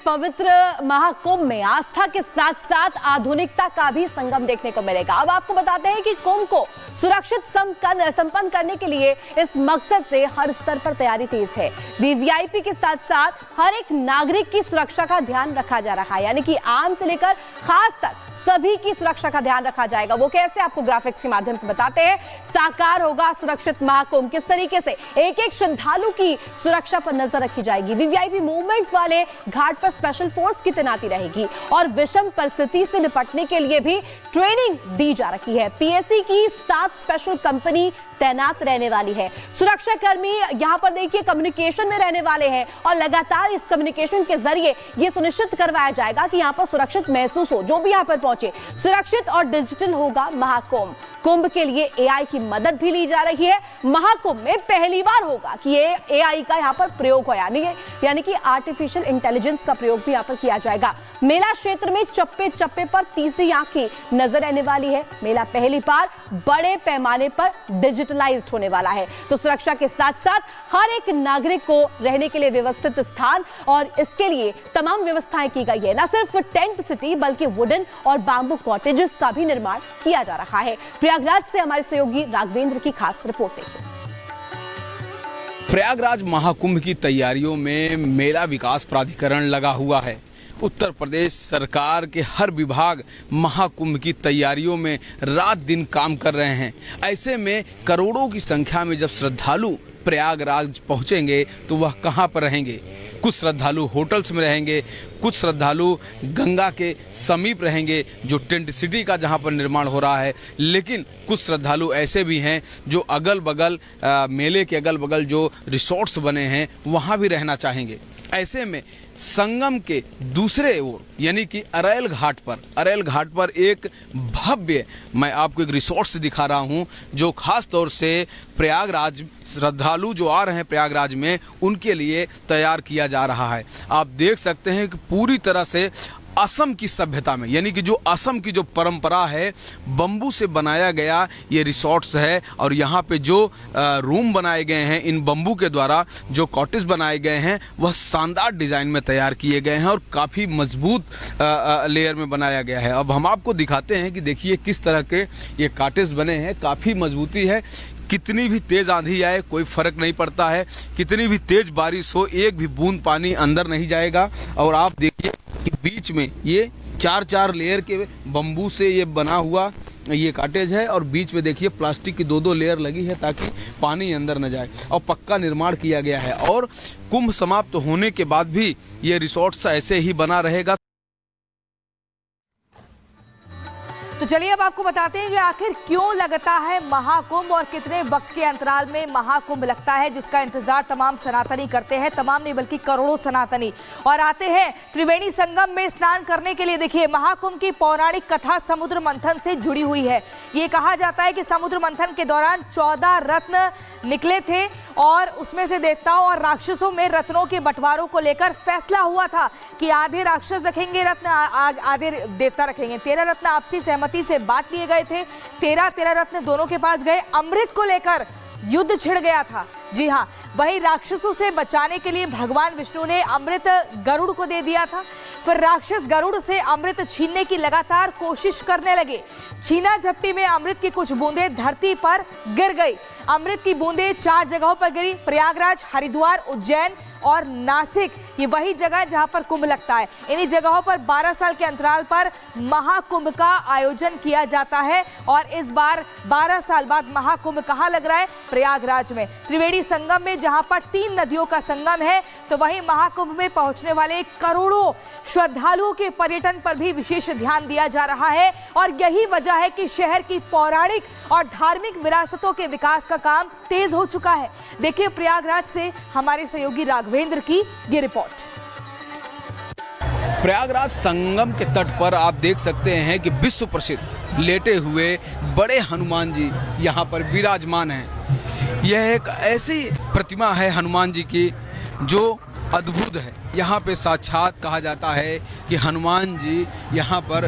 पवित्र महाकुंभ में आस्था के साथ साथ आधुनिकता का भी संगम देखने को मिलेगा। अब आपको बताते हैं कि कुंभ को सुरक्षित संपन्न करने के लिए इस मकसद से हर स्तर पर तैयारी तेज है। वीवीआईपी के साथ साथ हर एक नागरिक की सुरक्षा का ध्यान रखा जा रहा है, यानी कि आम से लेकर खास तक सभी की सुरक्षा का ध्यान रखा जाएगा। वो कैसे, आपको ग्राफिक्स के माध्यम से बताते हैं। साकार होगा सुरक्षित महाकुंभ, किस तरीके से एक एक श्रद्धालु की सुरक्षा पर नजर रखी जाएगी। वीवीआईपी मूवमेंट वाले घाट पर स्पेशल फोर्स की तैनाती रहेगी और विषम परिस्थिति से निपटने के लिए भी ट्रेनिंग दी जा रही है। पीएसी की 7 स्पेशल कंपनी तैनात रहने वाली है। सुरक्षा कर्मी यहां पर देखिए कम्युनिकेशन में रहने वाले हैं और लगातार इस कम्युनिकेशन के जरिए यह सुनिश्चित करवाया जाएगा कि यहां पर सुरक्षित महसूस हो, जो भी यहां पर पहुंचे। सुरक्षित और डिजिटल होगा महाकुंभ। कुंभ के लिए एआई की मदद भी ली जा रही है। महाकुंभ में पहली बार होगा कि ये एआई का यहां पर प्रयोग हो, यानी कि आर्टिफिशियल इंटेलिजेंस का प्रयोग भी यहां पर किया जाएगा। मेला क्षेत्र में चप्पे चप्पे पर तीसरी आंख की नजर रहने वाली है। मेला पहली बार बड़े पैमाने पर डिजिटलाइज्ड होने वाला है, तो सुरक्षा के साथ साथ हर एक नागरिक को रहने के लिए व्यवस्थित स्थान और इसके लिए तमाम व्यवस्थाएं की गई है। न सिर्फ टेंट सिटी बल्कि वुडन और बाम्बू कॉटेजेस का भी निर्माण किया जा रहा है। प्रयागराज से हमारे सहयोगी राघवेंद्र की खास रिपोर्ट देखिए। प्रयागराज महाकुंभ की तैयारियों में मेला विकास प्राधिकरण लगा हुआ है। उत्तर प्रदेश सरकार के हर विभाग महाकुंभ की तैयारियों में रात दिन काम कर रहे हैं। ऐसे में करोड़ों की संख्या में जब श्रद्धालु प्रयागराज पहुंचेंगे तो वह कहां पर रहेंगे। कुछ श्रद्धालु होटल्स में रहेंगे, कुछ श्रद्धालु गंगा के समीप रहेंगे जो टेंट सिटी का जहां पर निर्माण हो रहा है, लेकिन कुछ श्रद्धालु ऐसे भी हैं जो अगल बगल मेले के अगल बगल जो रिसोर्ट्स बने हैं वहां भी रहना चाहेंगे। ऐसे में संगम के दूसरे ओर यानी कि अरैल घाट पर एक भव्य, मैं आपको एक रिसोर्ट दिखा रहा हूं जो खास तौर से प्रयागराज श्रद्धालु जो आ रहे हैं प्रयागराज में उनके लिए तैयार किया जा रहा है। आप देख सकते हैं कि पूरी तरह से असम की सभ्यता में, यानी कि जो असम की जो परंपरा है, बम्बू से बनाया गया ये रिसोर्ट्स है और यहाँ पे जो रूम बनाए गए हैं इन बम्बू के द्वारा, जो कॉटेज बनाए गए हैं वह शानदार डिजाइन में तैयार किए गए हैं और काफ़ी मजबूत लेयर में बनाया गया है। अब हम आपको दिखाते हैं कि देखिए किस तरह के ये कॉटेज बने हैं, काफ़ी मजबूती है। कितनी भी तेज आंधी आए कोई फर्क नहीं पड़ता है, कितनी भी तेज बारिश हो एक भी बूंद पानी अंदर नहीं जाएगा। और आप देखिए कि बीच में ये 4-4 लेयर के बम्बू से ये बना हुआ ये कॉटेज है और बीच में देखिए प्लास्टिक की 2-2 लेयर लगी है ताकि पानी अंदर न जाए और पक्का निर्माण किया गया है। और कुंभ समाप्त होने के बाद भी ये रिसोर्ट ऐसे ही बना रहेगा। तो चलिए अब आपको बताते हैं कि आखिर क्यों लगता है महाकुंभ और कितने वक्त के अंतराल में महाकुंभ लगता है, जिसका इंतजार तमाम सनातनी करते हैं। तमाम नहीं बल्कि करोड़ों सनातनी और आते हैं त्रिवेणी संगम में स्नान करने के लिए। देखिए महाकुंभ की पौराणिक कथा समुद्र मंथन से जुड़ी हुई है। ये कहा जाता है कि समुद्र मंथन के दौरान 14 रत्न निकले थे और उसमें से देवताओं और राक्षसों में रत्नों के बंटवारों को लेकर फैसला हुआ था कि आधे राक्षस रखेंगे रत्न, आधे देवता रखेंगे। 13 रत्न आपसी सहमति से बांट लिए गए थे। 13 रत्न दोनों के पास गए। अमृत को लेकर युद्ध छिड़ गया था। जी हाँ, वही राक्षसों से बचाने के लिए भगवान विष्णु ने अमृत गरुड़ को दे दिया था। फिर राक्षस गरुड़ से अमृत छीनने की लगातार कोशिश करने लगे। छीना झपटी में अमृत की कुछ बूंदें धरती पर गिर गई। अमृत की बूंदें 4 जगहों पर गिरी, प्रयागराज, हरिद्वार, उज्जैन और नासिक। ये वही जगह जहां पर कुंभ लगता है। इन्हीं जगहों पर 12 साल के अंतराल पर महाकुंभ का आयोजन किया जाता है और इस बार 12 साल बाद महाकुंभ कहां लग रहा है? प्रयागराज में, त्रिवेणी संगम में, जहां पर 3 नदियों का संगम है। तो वहीं महाकुंभ में पहुंचने वाले करोड़ों श्रद्धालुओं के पर्यटन पर भी विशेष ध्यान दिया जा रहा है और यही वजह है कि शहर की पौराणिक और धार्मिक विरासतों के विकास का काम तेज हो चुका है। देखिए प्रयागराज से हमारे सहयोगी राघवेंद्र की ये रिपोर्ट। प्रयागराज संगम के तट पर आप देख सकते हैं कि विश्व प्रसिद्ध लेटे हुए बड़े हनुमान जी यहाँ पर विराजमान हैं। यह एक ऐसी प्रतिमा है हनुमान जी की जो अद्भुत है। यहाँ पे साक्षात कहा जाता है कि हनुमान जी यहाँ पर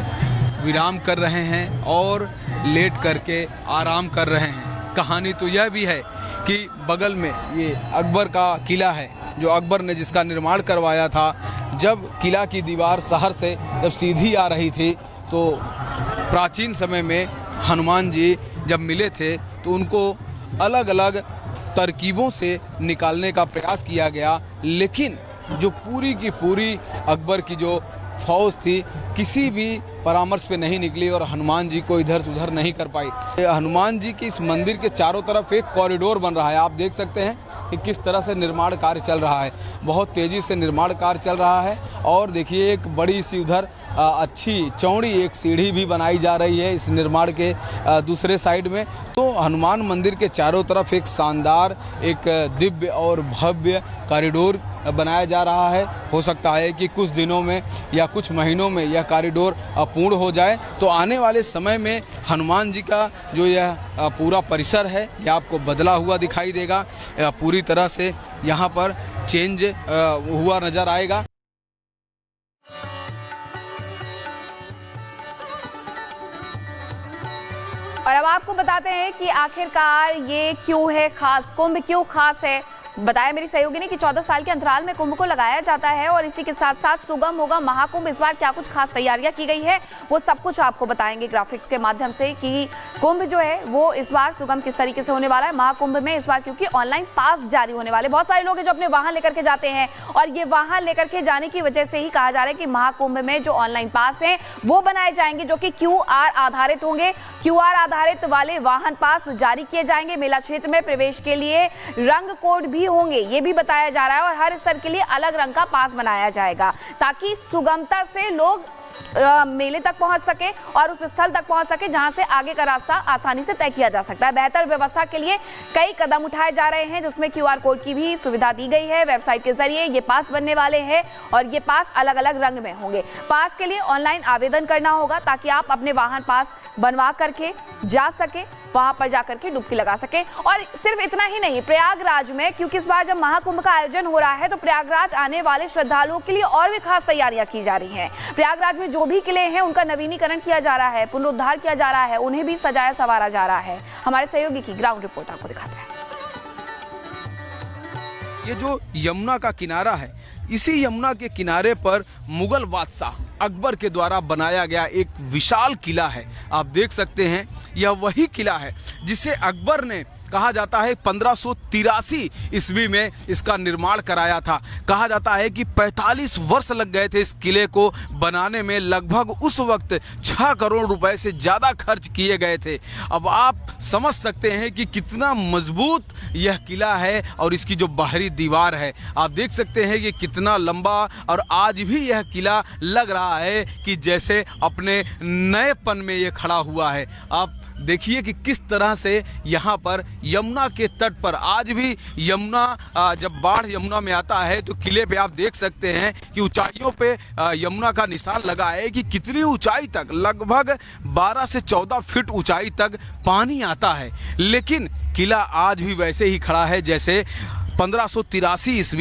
विराम कर रहे हैं और लेट करके आराम कर रहे हैं। कहानी तो यह भी है कि बगल में ये अकबर का किला है जो अकबर ने जिसका निर्माण करवाया था, जब किला की दीवार शहर से जब सीधी आ रही थी तो प्राचीन समय में हनुमान जी जब मिले थे तो उनको अलग अलग तरकीबों से निकालने का प्रयास किया गया, लेकिन जो पूरी की पूरी अकबर की जो फौज थी किसी भी परामर्श पे नहीं निकली और हनुमान जी को इधर से उधर नहीं कर पाई। हनुमान जी की इस मंदिर के चारों तरफ एक कॉरिडोर बन रहा है। आप देख सकते हैं कि किस तरह से निर्माण कार्य चल रहा है, बहुत तेज़ी से निर्माण कार्य चल रहा है। और देखिए एक बड़ी सी उधर अच्छी चौड़ी एक सीढ़ी भी बनाई जा रही है इस निर्माण के दूसरे साइड में। तो हनुमान मंदिर के चारों तरफ एक शानदार एक दिव्य और भव्य कॉरिडोर बनाया जा रहा है। हो सकता है कि कुछ दिनों में या कुछ महीनों में यह कॉरिडोर पूर्ण हो जाए तो आने वाले समय में हनुमान जी का जो यह पूरा परिसर है यह आपको बदला हुआ दिखाई देगा, पूरी तरह से यहाँ पर चेंज हुआ नज़र आएगा। और अब आपको बताते हैं कि आखिरकार ये क्यों है खास, कुंभ क्यों खास है। बताया मेरी सहयोगी ने कि 14 साल के अंतराल में कुंभ को लगाया जाता है और इसी के साथ साथ सुगम होगा महाकुंभ। इस बार क्या कुछ खास तैयारियां की गई है वो सब कुछ आपको बताएंगे ग्राफिक्स के माध्यम से कि कुंभ जो है वो इस बार सुगम किस तरीके से होने वाला है। महाकुंभ में इस बार क्योंकि ऑनलाइन पास जारी होने वाले, बहुत सारे लोग हैं जो अपने वाहन लेकर के जाते हैं और ये वाहन लेकर के जाने की वजह से ही कहा जा रहा है कि महाकुंभ में जो ऑनलाइन पास हैं वो बनाए जाएंगे जो कि QR आधारित होंगे। QR आधारित वाले वाहन पास जारी किए जाएंगे। मेला क्षेत्र में प्रवेश के लिए रंग कोड भी होंगे ये भी बताया जा रहा है और हर स्तर के लिए अलग रंग का पास बनाया जाएगा ताकि सुगमता से लोग मेले तक पहुंच सके और उस स्थल तक पहुंच सके जहां से आगे का रास्ता आसानी से तय किया जा सकता है। बेहतर व्यवस्था के लिए कई कदम उठाए जा रहे हैं जिसमें QR कोड की भी सुविधा दी गई है। वेबसाइट के जरिए ये पास बनने वाले हैं और ये पास अलग अलग रंग में होंगे। पास के लिए ऑनलाइन आवेदन करना होगा ताकि आप अपने वाहन पास बनवा करके जा सके, वहां पर जाकर के डुबकी लगा सके। और सिर्फ इतना ही नहीं, प्रयागराज में क्योंकि इस बार जब महाकुंभ का आयोजन हो रहा है तो प्रयागराज आने वाले श्रद्धालुओं के लिए और भी खास तैयारियां की जा रही हैं। प्रयागराज में जो भी किले हैं उनका नवीनीकरण किया जा रहा है, पुनरुद्धार किया जा रहा है, उन्हें भी सजाया संवारा जा रहा है। हमारे सहयोगी की ग्राउंड रिपोर्ट आपको दिखाते हैं। ये जो यमुना का किनारा है, इसी यमुना के किनारे पर मुगल बादशाह अकबर के द्वारा बनाया गया एक विशाल किला है। आप देख सकते हैं यह वही किला है जिसे अकबर ने कहा जाता है 1583 ईस्वी में इसका निर्माण कराया था। कहा जाता है कि 45 वर्ष लग गए थे इस किले को बनाने में। लगभग उस वक्त 6 करोड़ रुपए से ज़्यादा खर्च किए गए थे। अब आप समझ सकते हैं कि कितना मजबूत यह किला है और इसकी जो बाहरी दीवार है आप देख सकते हैं कि कितना लंबा, और आज भी यह किला लग रहा है कि जैसे अपने नएपन में ये खड़ा हुआ है। आप देखिए कि किस तरह से यहाँ पर यमुना के तट पर आज भी यमुना, जब बाढ़ यमुना में आता है तो किले पे आप देख सकते हैं कि ऊंचाइयों पे यमुना का निशान लगा है कि कितनी ऊंचाई तक, लगभग 12 से 14 फीट ऊंचाई तक पानी आता है। लेकिन किला आज भी वैसे ही खड़ा है जैसे 1583 ईस्वी